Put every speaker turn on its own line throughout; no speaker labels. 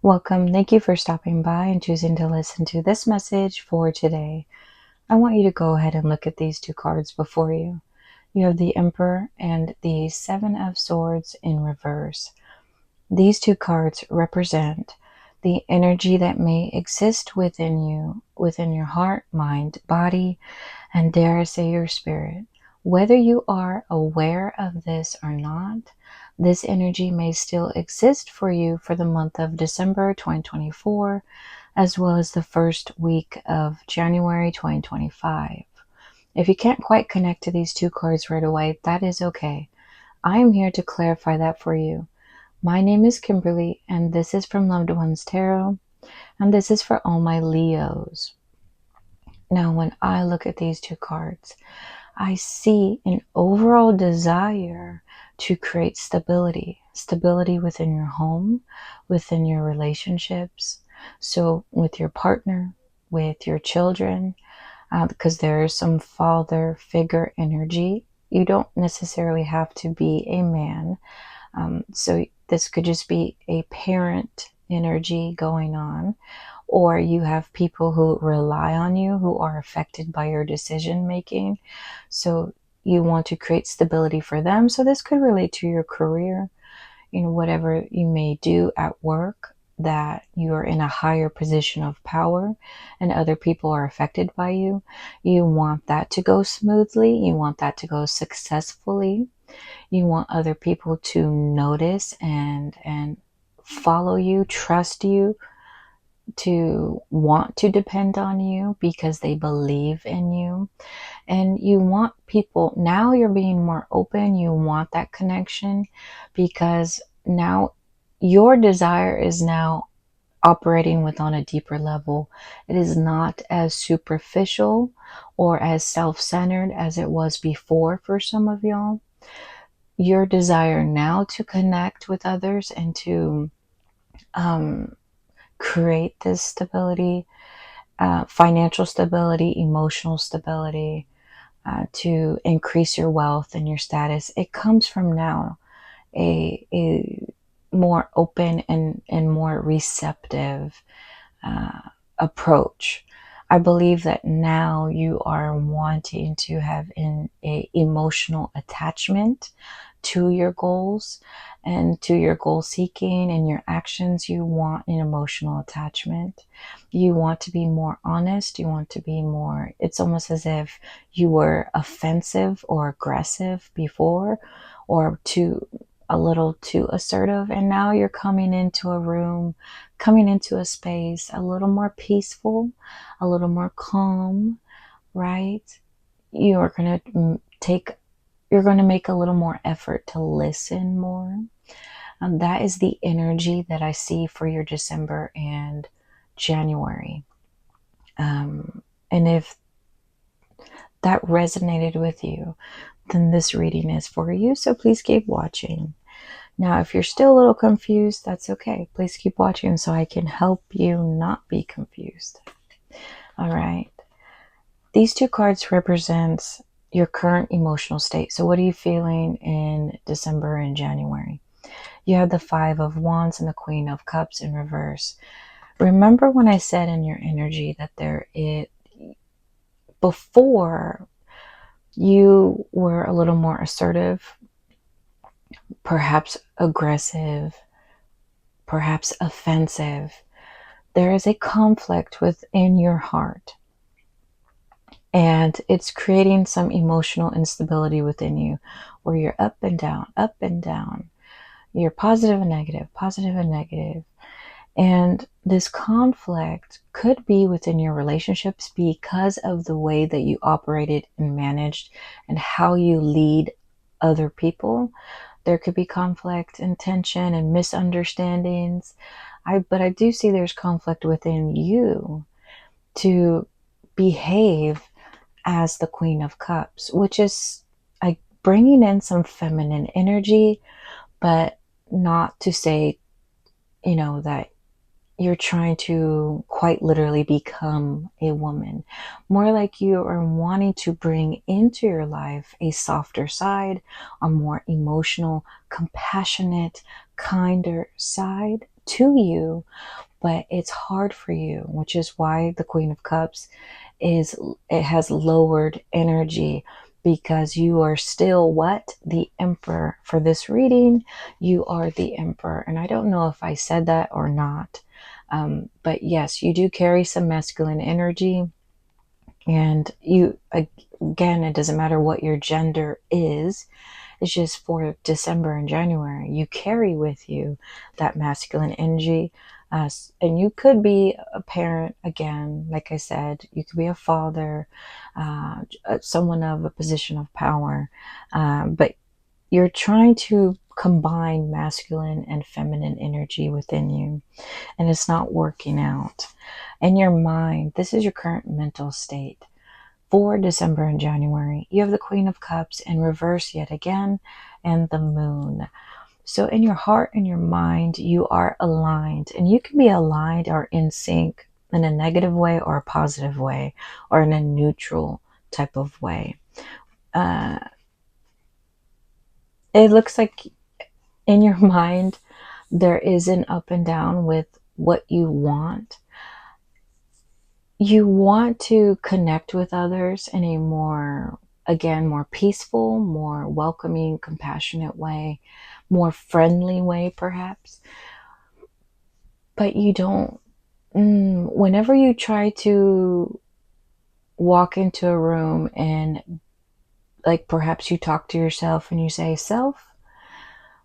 Welcome. Thank you for stopping by and choosing to listen to this message for today. I want you to go ahead and look at these two cards before you. You have the Emperor and the Seven of Swords in reverse. These two cards represent the energy that may exist within you, within your heart, mind, body, and dare I say your spirit. Whether you are aware of this or not, this energy may still exist for you for the month of December 2024, as well as the first week of January 2025. If you can't quite connect to these two cards right away, that is okay. I am here to clarify that for you. My name is Kimberly, and this is from Loved Ones Tarot, and this is for all my Leos. Now, when I look at these two cards, I see an overall desire to create stability within your home, within your relationships. So with your partner, with your children, because there is some father figure energy. You don't necessarily have to be a man. So this could just be a parent energy going on, or you have people who rely on you, who are affected by your decision making. So you want to create stability for them. So this could relate to your career, whatever you may do at work, that you're in a higher position of power and other people are affected by you. You want that to go smoothly. You want that to go successfully. You want other people to notice and follow you, trust you, to want to depend on you because they believe in you. And you want people, now you're being more open, you want that connection because now your desire is now operating with on a deeper level. It is not as superficial or as self-centered as it was before for some of y'all. Your desire now to connect with others and to create this stability, financial stability, emotional stability, to increase your wealth and your status, it comes from now a more open and more receptive approach. I believe that now you are wanting to have a emotional attachment to your goals and to your goal seeking and your actions. You want an emotional attachment. You want to be more honest. You want to be more, it's almost as if you were offensive or aggressive before, or a little too assertive, and now you're coming into a room, coming into a space a little more peaceful, a little more calm, right? You're going to make a little more effort to listen more. That is the energy that I see for your December and January. And if that resonated with you, then this reading is for you. So please keep watching. Now, if you're still a little confused, that's okay. Please keep watching so I can help you not be confused. All right. These two cards represent your current emotional state. So what are you feeling in December and January? You have the Five of Wands and the Queen of Cups in reverse. Remember when I said in your energy that before you were a little more assertive, perhaps aggressive, perhaps offensive. There is a conflict within your heart, and it's creating some emotional instability within you where you're up and down, up and down. You're positive and negative, positive and negative. And this conflict could be within your relationships because of the way that you operated and managed and how you lead other people. There could be conflict and tension and misunderstandings. But I do see there's conflict within you to behave as the Queen of Cups, which is like bringing in some feminine energy, but not to say, that you're trying to quite literally become a woman. More like you are wanting to bring into your life a softer side, a more emotional, compassionate, kinder side to you, but it's hard for you, which is why the Queen of Cups it has lowered energy, because you are still what? The Emperor. For this reading, you are the Emperor. And I don't know if I said that or not. But yes, you do carry some masculine energy. And you, again, it doesn't matter what your gender is. It's just for December and January. You carry with you that masculine energy. And you could be a parent, again, like I said, you could be a father, someone of a position of power. But you're trying to combine masculine and feminine energy within you, and it's not working out. In your mind, this is your current mental state. For December and January, you have the Queen of Cups in reverse yet again, and the Moon. So in your heart and your mind, you are aligned, and you can be aligned or in sync in a negative way or a positive way, or in a neutral type of way. It looks like in your mind, there is an up and down with what you want. You want to connect with others in a more, again, more peaceful, more welcoming, compassionate way, more friendly way, perhaps. But you don't, whenever you try to walk into a room and, like, perhaps you talk to yourself and you say, self,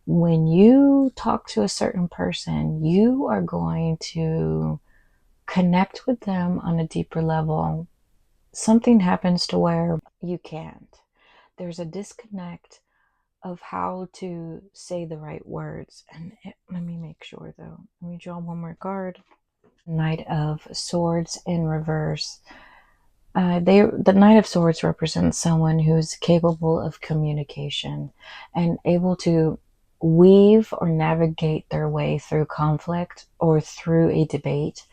when you talk to a certain person, you are going to connect with them on a deeper level. Something happens to where you can't. There's a disconnect of how to say the right words. And let me make sure, though. Let me draw one more card. Knight of Swords in reverse. The Knight of Swords represents someone who's capable of communication and able to weave or navigate their way through conflict or through a debate,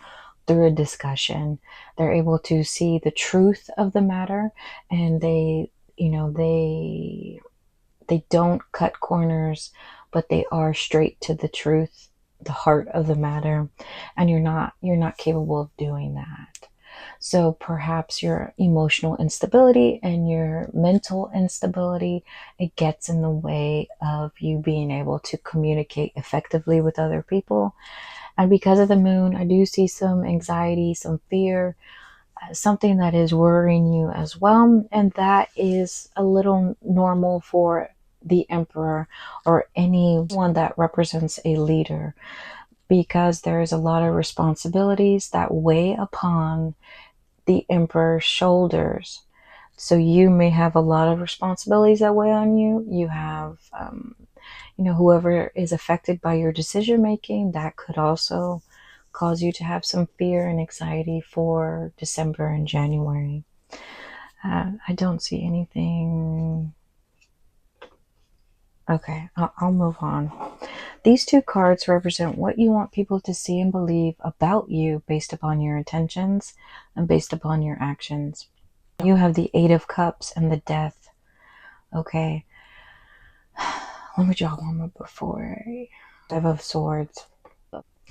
through a discussion. They're able to see the truth of the matter, and they don't cut corners, but they are straight to the truth, the heart of the matter. And you're not capable of doing that. So perhaps your emotional instability and your mental instability, it gets in the way of you being able to communicate effectively with other people. And because of the Moon, I do see some anxiety, some fear, something that is worrying you as well. And that is a little normal for the Emperor or anyone that represents a leader, because there is a lot of responsibilities that weigh upon the Emperor's shoulders. So you may have a lot of responsibilities that weigh on you. You have, whoever is affected by your decision making, that could also cause you to have some fear and anxiety for December and January. I don't see anything. Okay, I'll move on. These two cards represent what you want people to see and believe about you based upon your intentions and based upon your actions. You have the Eight of Cups and the Death. Okay. Let me draw one more before. Five of Swords.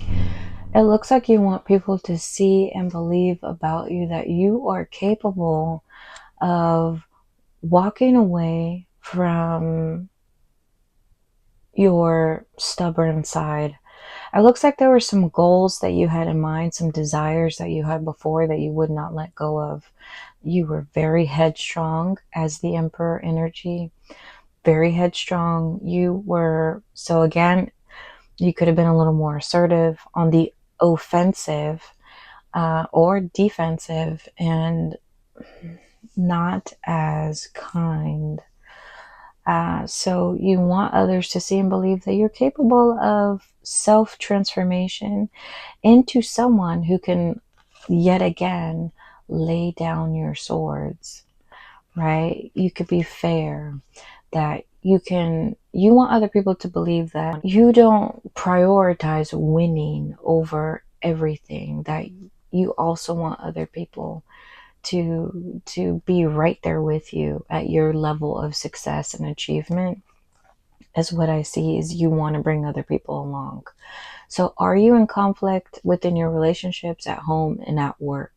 It looks like you want people to see and believe about you that you are capable of walking away from your stubborn side. It looks like there were some goals that you had in mind, some desires that you had before that you would not let go of. You were very headstrong as the Emperor energy, very headstrong. So again, you could have been a little more assertive on the offensive or defensive, and not as kind. So you want others to see and believe that you're capable of self-transformation into someone who can yet again lay down your swords, right? You could be fair, that you want other people to believe that you don't prioritize winning over everything, that you also want other people to be right there with you at your level of success and achievement. As what I see is you want to bring other people along. So are you in conflict within your relationships at home and at work?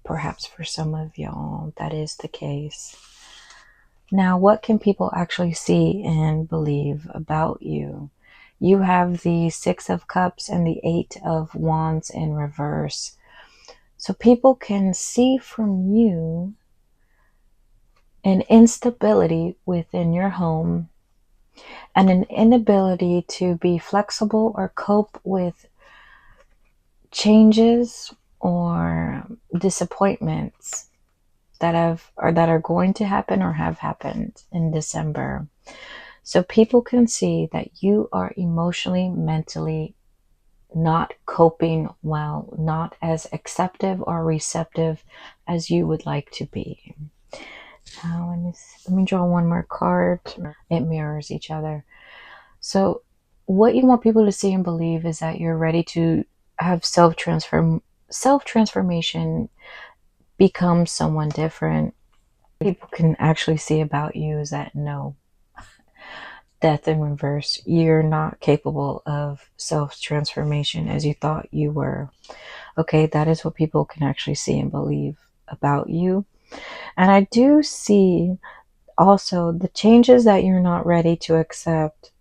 Perhaps for some of y'all, that is the case. Now, what can people actually see and believe about you? You have the Six of Cups and the Eight of Wands in reverse. So people can see from you an instability within your home and an inability to be flexible or cope with changes or disappointments that are going to happen or have happened in December. So people can see that you are emotionally, mentally not coping well, not as acceptive or receptive as you would like to be. Now, let me draw one more card. It mirrors each other. So what you want people to see and believe is that you're ready to have self-transformation, become someone different. People can actually see about you is that no, Death in reverse, you're not capable of self-transformation as you thought you were. Okay, that is what people can actually see and believe about you. And I do see also the changes that you're not ready to accept.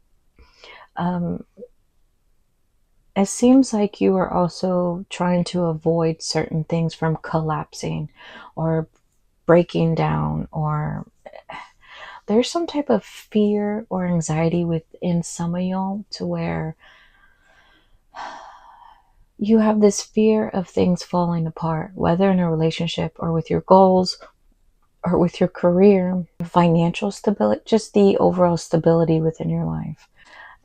It seems like you are also trying to avoid certain things from collapsing or breaking down, or there's some type of fear or anxiety within some of y'all to where you have this fear of things falling apart, whether in a relationship or with your goals or with your career, financial stability, just the overall stability within your life.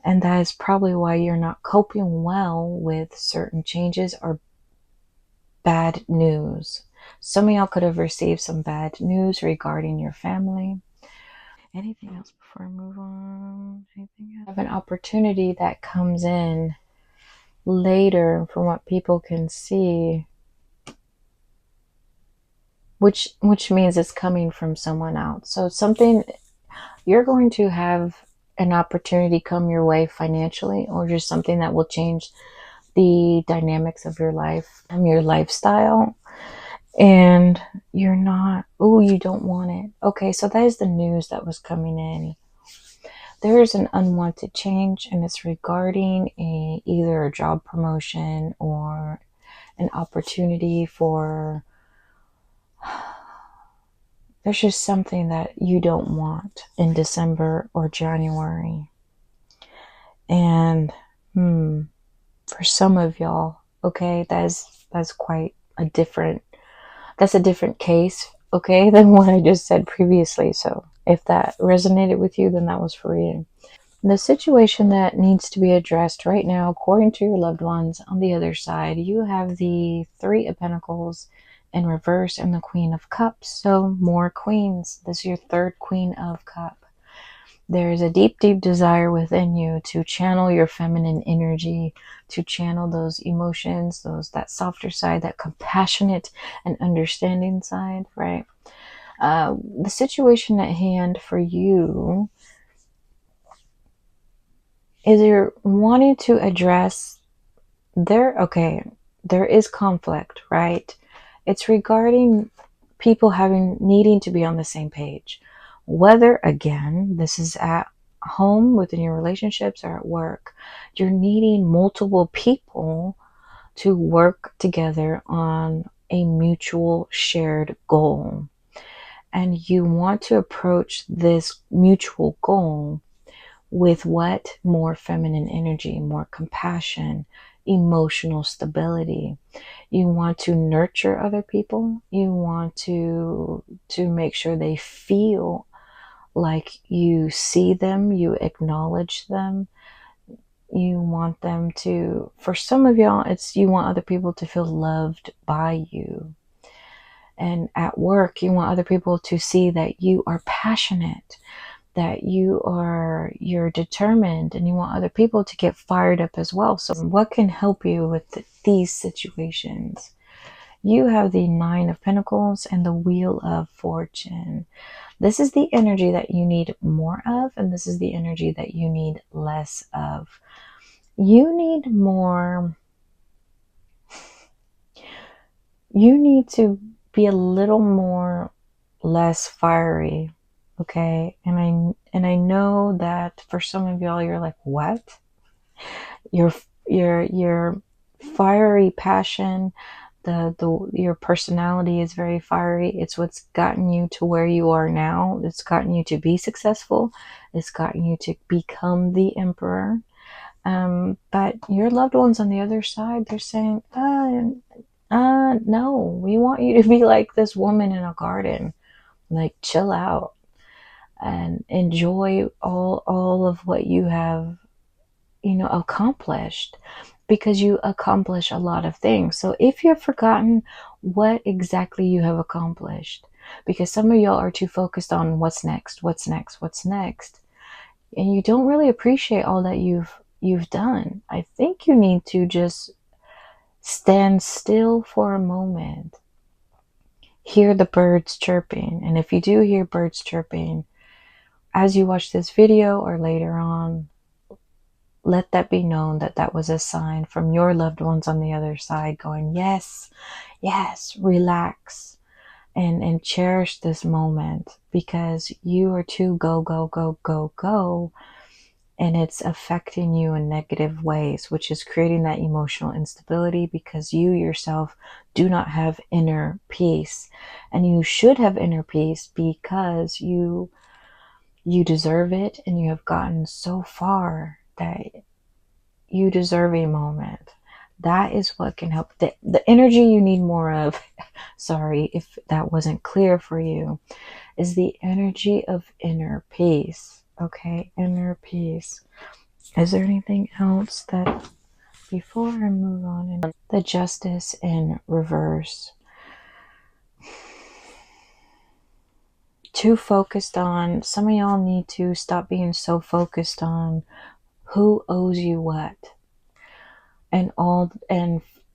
And that is probably why you're not coping well with certain changes or bad news. Some of y'all could have received some bad news regarding your family. Anything else before I move on? Anything else? I have an opportunity that comes in later from what people can see, which means it's coming from someone else. So something, you're going to have an opportunity come your way financially, or just something that will change the dynamics of your life and your lifestyle. And you're not, oh, you don't want it. Okay, so that is the news that was coming in. There is an unwanted change, and it's regarding either a job promotion or an opportunity for, there's just something that you don't want in December or January. And for some of y'all, okay, that's quite a different, that's a different case, okay, than what I just said previously. So if that resonated with you, then that was for you. The situation that needs to be addressed right now, according to your loved ones, on the other side, you have the Three of Pentacles in reverse and the Queen of Cups. So more queens. This is your third Queen of Cup. There is a deep, deep desire within you to channel your feminine energy, to channel those emotions, that softer side, that compassionate and understanding side, right? The situation at hand for you is you're wanting to address there is conflict, right? It's regarding people needing to be on the same page. Whether, again, this is at home within your relationships or at work, you're needing multiple people to work together on a mutual shared goal. And you want to approach this mutual goal with what? More feminine energy, more compassion, emotional stability. You want to nurture other people. You want to make sure they feel like you see them, you acknowledge them. You want them to, for some of y'all, it's you want other people to feel loved by you. And at work, you want other people to see that you are passionate, that you're determined, and you want other people to get fired up as well. So what can help you with these situations? You have the Nine of Pentacles and the Wheel of Fortune. This is the energy that you need more of, and this is the energy that you need less of. You need more, you need to be a little more less fiery, okay? And I know that for some of y'all you're like, "What?" Your fiery passion, the your personality is very fiery. It's what's gotten you to where you are now. It's gotten you to be successful. It's gotten you to become the emperor. But your loved ones on the other side, they're saying, no, we want you to be like this woman in a garden. Like, chill out and enjoy all of what you have, accomplished, because you accomplish a lot of things. So if you've forgotten what exactly you have accomplished, because some of y'all are too focused on what's next, what's next, what's next, and you don't really appreciate all that you've done. I think you need to just stand still for a moment, hear the birds chirping. And if you do hear birds chirping as you watch this video or later on, let that be known that that was a sign from your loved ones on the other side going, yes, yes, relax and cherish this moment, because you are too go, go, go, go, go. And it's affecting you in negative ways, which is creating that emotional instability because you yourself do not have inner peace. And you should have inner peace because you deserve it, and you have gotten so far that you deserve a moment. That is what can help. The energy you need more of, sorry if that wasn't clear for you, is the energy of inner peace. Okay, inner peace. Is there anything else that, before I move on, and the justice in reverse? Too focused on, some of y'all need to stop being so focused on who owes you what, and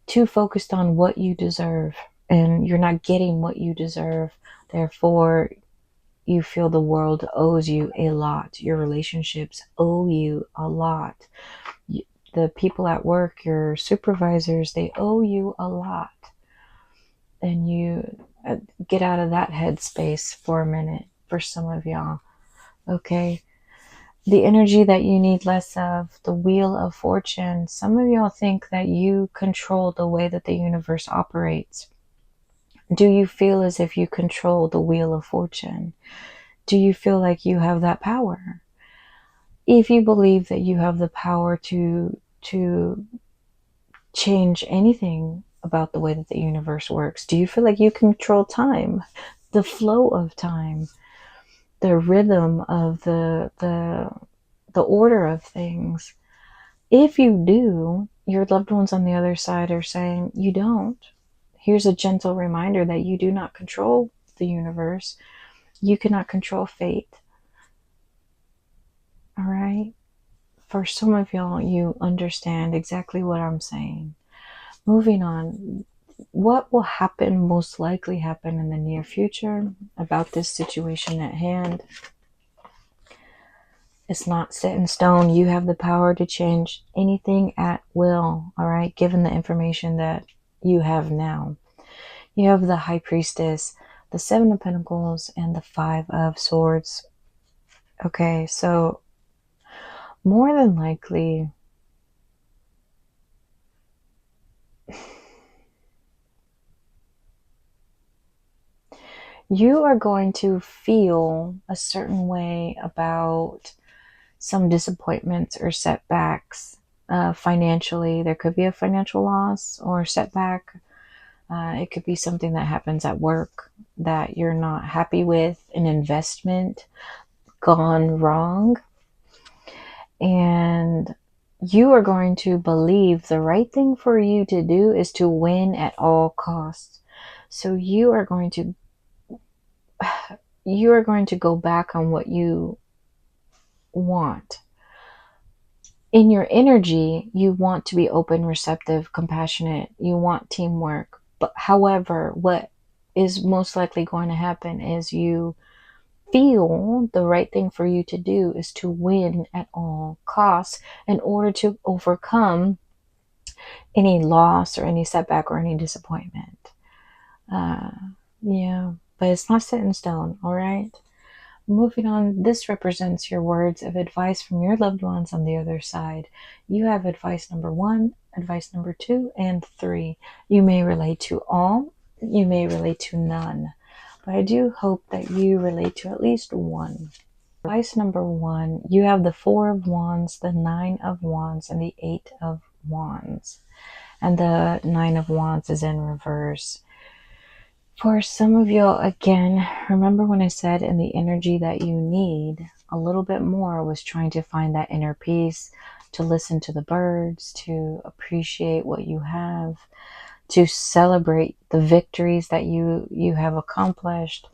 too focused on what you deserve, and you're not getting what you deserve. Therefore, you feel the world owes you a lot. Your relationships owe you a lot. The people at work, your supervisors, they owe you a lot. And you get out of that headspace for a minute for some of y'all. Okay? The energy that you need less of, the wheel of fortune. Some of y'all think that you control the way that the universe operates. Do you feel as if you control the wheel of fortune? Do you feel like you have that power? If you believe that you have the power to change anything about the way that the universe works, do you feel like you control time, the flow of time, the rhythm of the order of things? If you do, your loved ones on the other side are saying you don't. Here's a gentle reminder that you do not control the universe. You cannot control fate. All right? For some of y'all, you understand exactly what I'm saying. Moving on. What will happen, most likely happen in the near future about this situation at hand? It's not set in stone. You have the power to change anything at will, all right, given the information that you have now. You have the High Priestess, the Seven of Pentacles, and the Five of Swords. Okay, so more than likely, you are going to feel a certain way about some disappointments or setbacks financially. There could be a financial loss or setback. It could be something that happens at work that you're not happy with, an investment gone wrong. And you are going to believe the right thing for you to do is to win at all costs. So you are going to go back on what you want. In your energy, you want to be open, receptive, compassionate. You want teamwork. But however, what is most likely going to happen is you feel the right thing for you to do is to win at all costs in order to overcome any loss or any setback or any disappointment. Uh, yeah, but it's not set in stone, all right? Moving on, this represents your words of advice from your loved ones on the other side. You have advice number 1, advice number 2, and 3. You may relate to all, you may relate to none, but I do hope that you relate to at least one. Advice number 1, you have the 4 of Wands, the 9 of Wands, and the 8 of Wands. And the 9 of Wands is in reverse. For some of you, again, remember when I said in the energy that you need a little bit more was trying to find that inner peace, to listen to the birds, to appreciate what you have, to celebrate the victories that you have accomplished.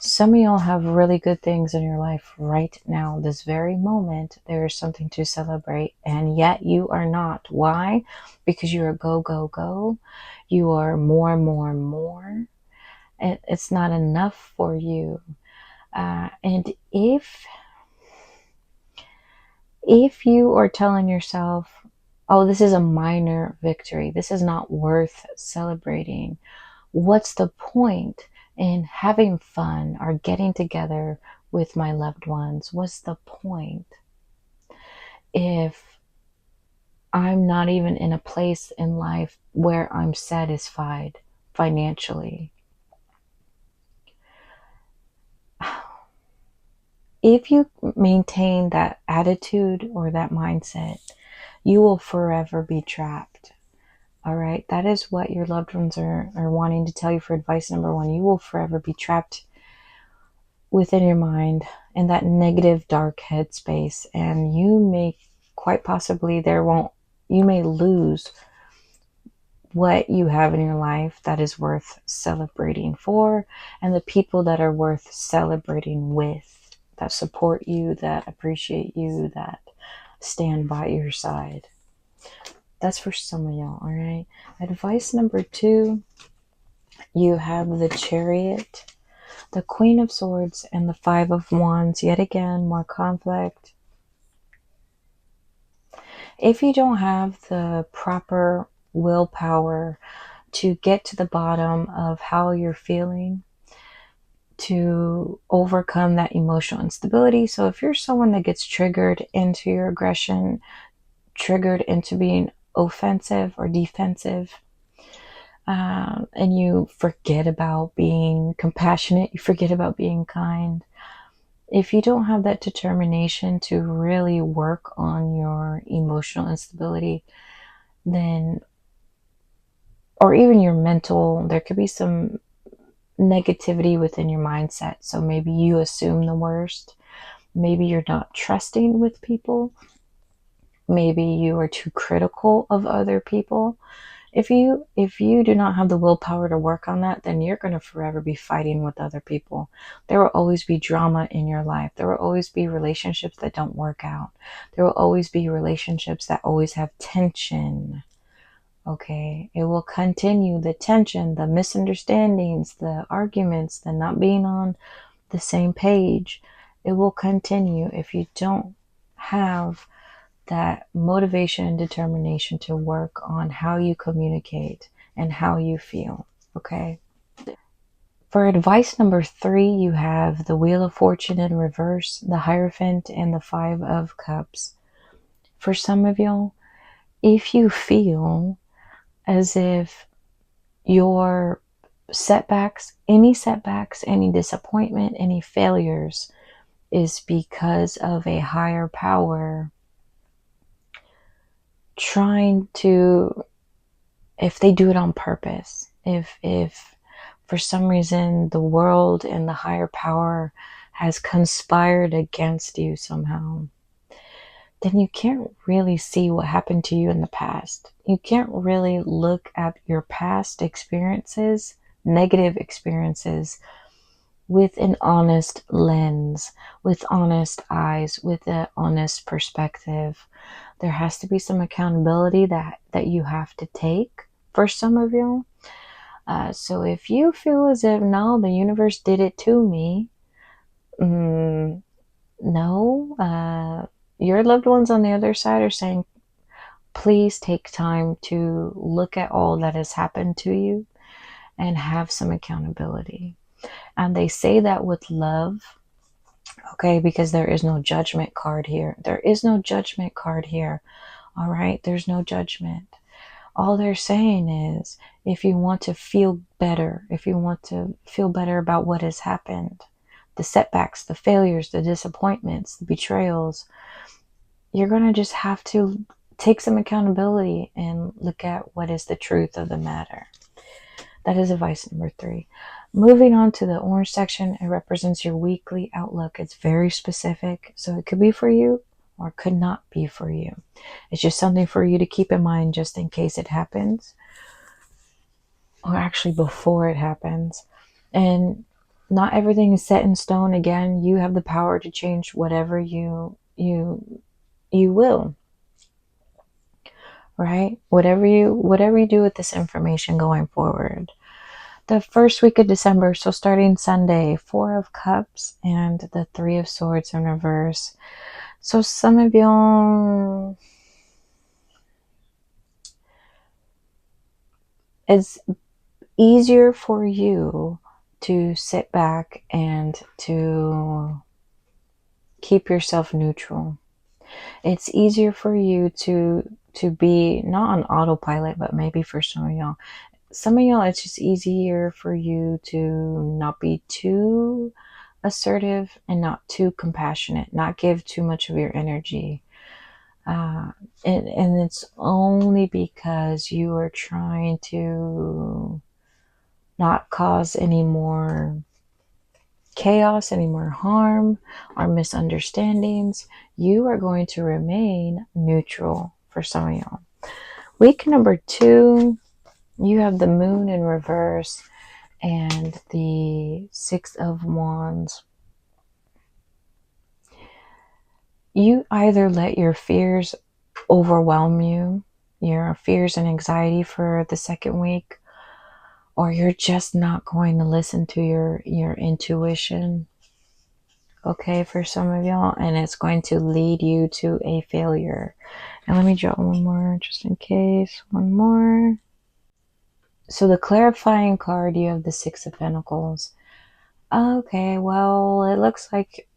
Some of y'all have really good things in your life right now. This very moment, there is something to celebrate, and yet you are not. Why? Because you're a go, go, go. You are more, more, more. It's not enough for you. And if you are telling yourself, oh, this is a minor victory, this is not worth celebrating, what's the point in having fun or getting together with my loved ones? What's the point if I'm not even in a place in life where I'm satisfied financially? If you maintain that attitude or that mindset, you will forever be trapped. All right. That is what your loved ones are wanting to tell you for advice number 1. You will forever be trapped within your mind in that negative, dark headspace. And you may quite possibly, you may lose what you have in your life that is worth celebrating for, and the people that are worth celebrating with, that support you, that appreciate you, that stand by your side. That's for some of y'all, all right? Advice number 2, you have the Chariot, the Queen of Swords, and the 5 of Wands. Yet again, more conflict. If you don't have the proper willpower to get to the bottom of how you're feeling, to overcome that emotional instability. So if you're someone that gets triggered into your aggression, triggered into being offensive or defensive, and you forget about being compassionate, you forget about being kind, if you don't have that determination to really work on your emotional instability, then, or even your mental, there could be some negativity within your mindset. So maybe you assume the worst. Maybe you're not trusting with people. Maybe you are too critical of other people. If you do not have the willpower to work on that, then you're going to forever be fighting with other people. There will always be drama in your life. There will always be relationships that don't work out. There will always be relationships that always have tension. Okay, it will continue, the tension, the misunderstandings, the arguments, the not being on the same page. It will continue if you don't have that motivation and determination to work on how you communicate and how you feel. Okay. For advice number 3, you have the Wheel of Fortune in reverse, the Hierophant, and the 5 of Cups. For some of y'all, if you feel as if your setbacks, any disappointment, any failures is because of a higher power trying to, if they do it on purpose, if for some reason the world and the higher power has conspired against you somehow, then you can't really see what happened to you in the past. You can't really look at your past experiences, negative experiences, with an honest lens, with honest eyes, with an honest perspective. There has to be some accountability that you have to take for some of you. So if you feel as if, no, the universe did it to me, No. Your loved ones on the other side are saying, please take time to look at all that has happened to you and have some accountability. And they say that with love, okay, because there is no judgment card here. There is no judgment card here. All right, there's no judgment. All they're saying is, if you want to feel better, if you want to feel better about what has happened, the setbacks, the failures, the disappointments, the betrayals, you're going to just have to take some accountability and look at what is the truth of the matter. That is advice number 3. Moving on to the orange section, it represents your weekly outlook. It's very specific, so it could be for you or it could not be for you. It's just something for you to keep in mind just in case it happens, or actually before it happens. And not everything is set in stone. Again, you have the power to change whatever you will. Right? Whatever you do with this information going forward. The first week of December, so starting Sunday, 4 of Cups and the 3 of Swords in reverse. So some of y'all, it's easier for you to sit back and to keep yourself neutral. It's easier for you to be not on autopilot, but maybe for some of y'all, it's just easier for you to not be too assertive and not too compassionate, not give too much of your energy. And it's only because you are trying to not cause any more chaos, any more harm or misunderstandings. You are going to remain neutral for some of y'all. Week number 2, you have the moon in reverse and the 6 of Wands. You either let your fears overwhelm you, your fears and anxiety for the second week, or you're just not going to listen to your intuition, okay, for some of y'all, and it's going to lead you to a failure. And let me draw one more just in case. One more. So the clarifying card, you have the 6 of Pentacles. Okay, well, it looks like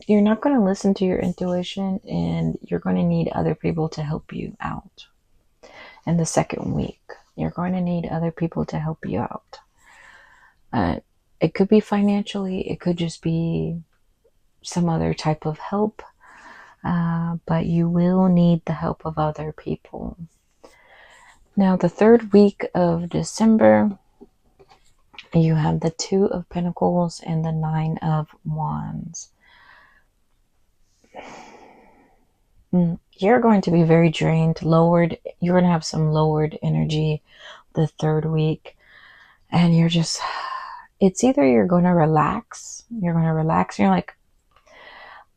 you're not going to listen to your intuition and you're going to need other people to help you out. In the second week, you're going to need other people to help you out. It could be financially, it could just be some other type of help, but you will need the help of other people. Now, the third week of December, you have the 2 of Pentacles and the 9 of Wands. You're going to be very drained, lowered. You're going to have some lowered energy the third week. And you're just, it's either you're going to relax. You're like,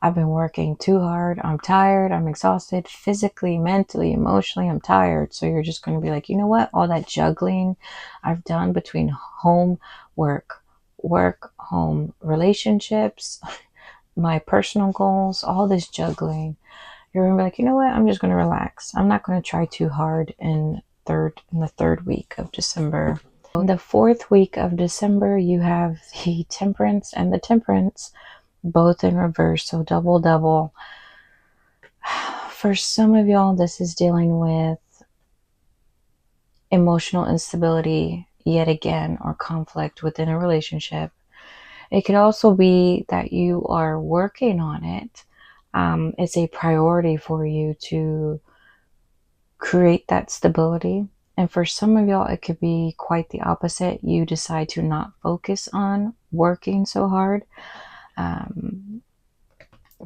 I've been working too hard. I'm tired. I'm exhausted physically, mentally, emotionally. I'm tired. So you're just going to be like, you know what? All that juggling I've done between home, work, home, relationships, my personal goals, all this juggling. You're going to be like, you know what? I'm just going to relax. I'm not going to try too hard in the third week of December. The fourth week of December, you have the Temperance and the Temperance, both in reverse, so double. For some of y'all, this is dealing with emotional instability yet again, or conflict within a relationship. It could also be that you are working on it. It's a priority for you to create that stability. And for some of y'all, it could be quite the opposite. You decide to not focus on working so hard.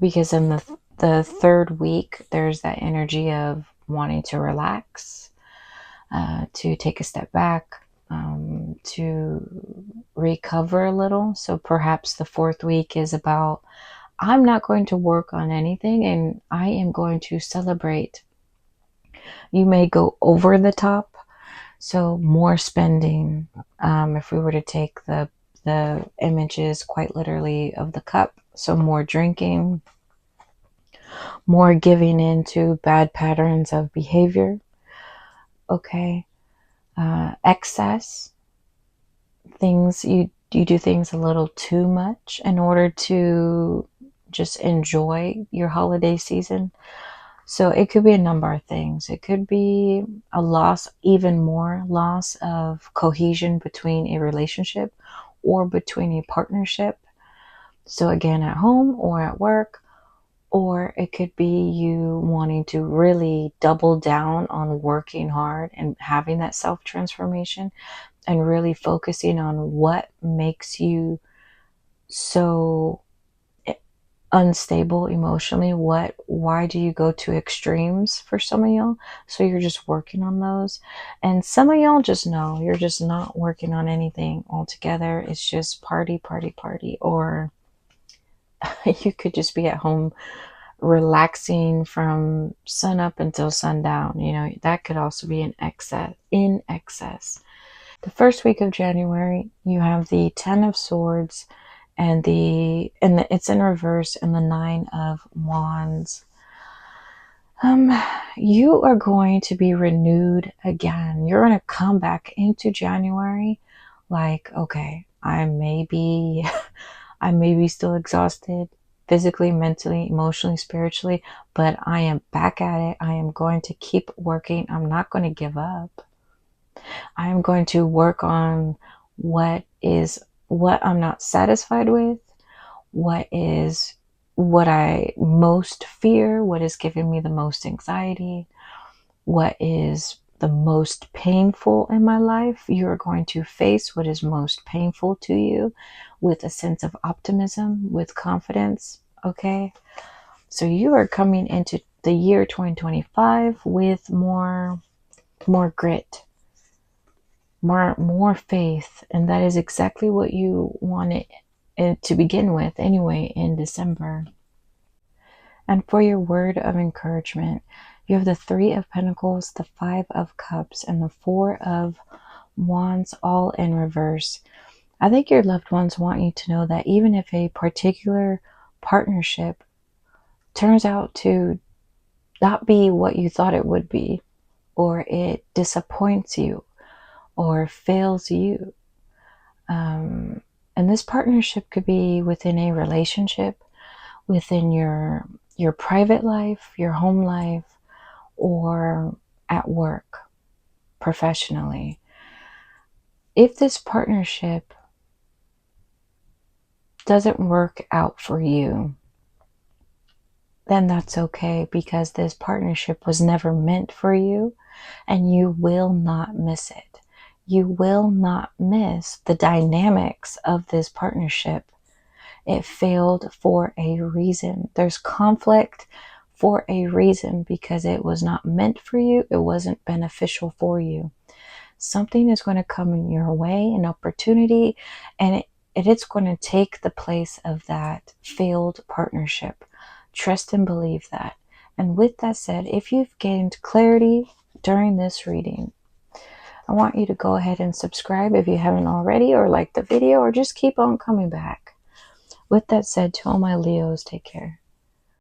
Because in the third week, there's that energy of wanting to relax, to take a step back, to recover a little. So perhaps the fourth week is about, I'm not going to work on anything and I am going to celebrate. You may go over the top. So more spending. If we were to take the The image is quite literally of the cup. So more drinking, more giving into bad patterns of behavior. Okay. Excess. Things you do things a little too much in order to just enjoy your holiday season. So it could be a number of things. It could be a loss, even more loss of cohesion between a relationship or between a partnership. So again, at home or at work, or it could be you wanting to really double down on working hard and having that self transformation and really focusing on what makes you so unstable emotionally. Why do you go to extremes for some of y'all? So you're just working on those. And some of y'all just know you're just not working on anything altogether. It's just party, party, party. Or you could just be at home relaxing from sun up until sundown. You know, that could also be in excess. The first week of January, you have the Ten of Swords and it's in reverse, and the Nine of Wands. You are going to be renewed again. You're going to come back into January like, okay, I may be still exhausted physically, mentally, emotionally, spiritually, but I am back at it. I am going to keep working. I'm not going to give up. I am going to work on what I'm not satisfied with, what I most fear, what is giving me the most anxiety, what is the most painful in my life. You're going to face what is most painful to you with a sense of optimism, with confidence, okay? So you are coming into the year 2025 with more grit, more faith, and that is exactly what you wanted to begin with anyway in December. And for your word of encouragement, you have the Three of Pentacles, the Five of Cups, and the Four of Wands, all in reverse. I think your loved ones want you to know that even if a particular partnership turns out to not be what you thought it would be, or it disappoints you, or fails you, and this partnership could be within a relationship, within your private life, your home life, or at work, professionally. If this partnership doesn't work out for you, then that's okay, because this partnership was never meant for you, and you will not miss it. You will not miss the dynamics of this partnership. It failed for a reason. There's conflict for a reason, because it was not meant for you. It wasn't beneficial for you. Something is going to come in your way, an opportunity, and it's going to take the place of that failed partnership. Trust and believe that. And with that said, if you've gained clarity during this reading, I want you to go ahead and subscribe if you haven't already, or like the video, or just keep on coming back. With that said, to all my Leos, take care.